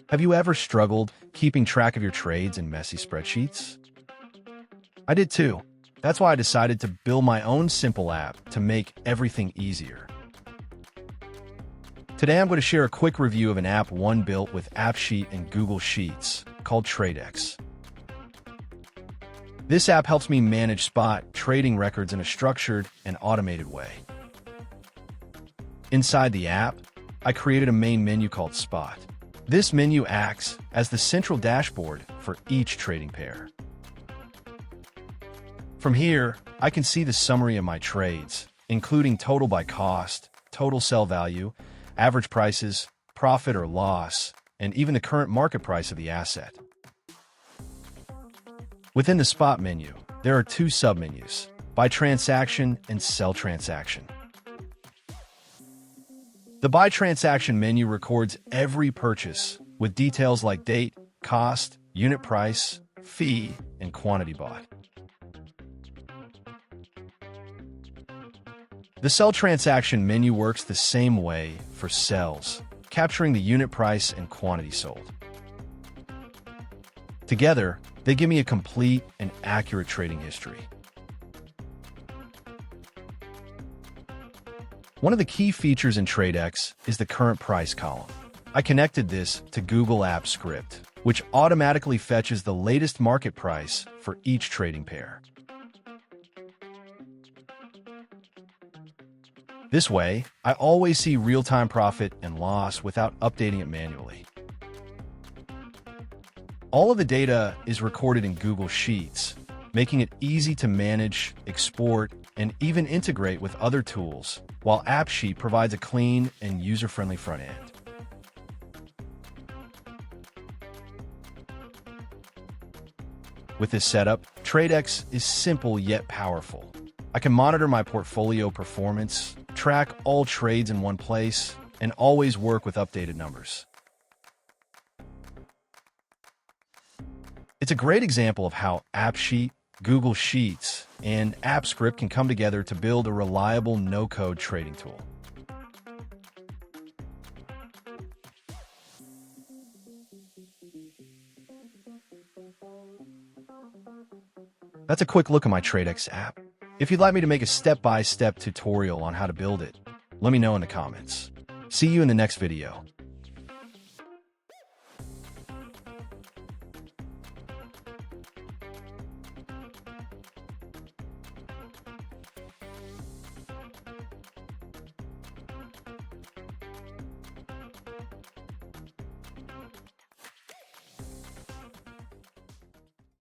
Have you ever struggled keeping track of your trades in messy spreadsheets? I did too. That's why I decided to build my own simple app to make everything easier. Today I'm going to share a quick review of an app one built with AppSheet and Google Sheets called Tradex. This app helps me manage spot trading records in a structured and automated way. Inside the app, I created a main menu called Spot. This menu acts as the central dashboard for each trading pair. From here, I can see the summary of my trades, including total by cost, total sell value, average prices, profit or loss, and even the current market price of the asset. Within the Spot menu, there are two submenus, Buy Transaction and Sell Transaction. The Buy Transaction menu records every purchase with details like date, cost, unit price, fee, and quantity bought. The Sell Transaction menu works the same way for sells, capturing the unit price and quantity sold. Together, they give me a complete and accurate trading history. One of the key features in Tradex is the current price column. I connected this to Google Apps Script, which automatically fetches the latest market price for each trading pair. This way, I always see real-time profit and loss without updating it manually. All of the data is recorded in Google Sheets, making it easy to manage, export, and even integrate with other tools, while AppSheet provides a clean and user-friendly front end. With this setup, Tradex is simple yet powerful. I can monitor my portfolio performance, track all trades in one place, and always work with updated numbers. It's a great example of how AppSheet, Google Sheets, and AppScript can come together to build a reliable no-code trading tool. That's a quick look at my Tradex app. If you'd like me to make a step-by-step tutorial on how to build it, let me know in the comments. See you in the next video.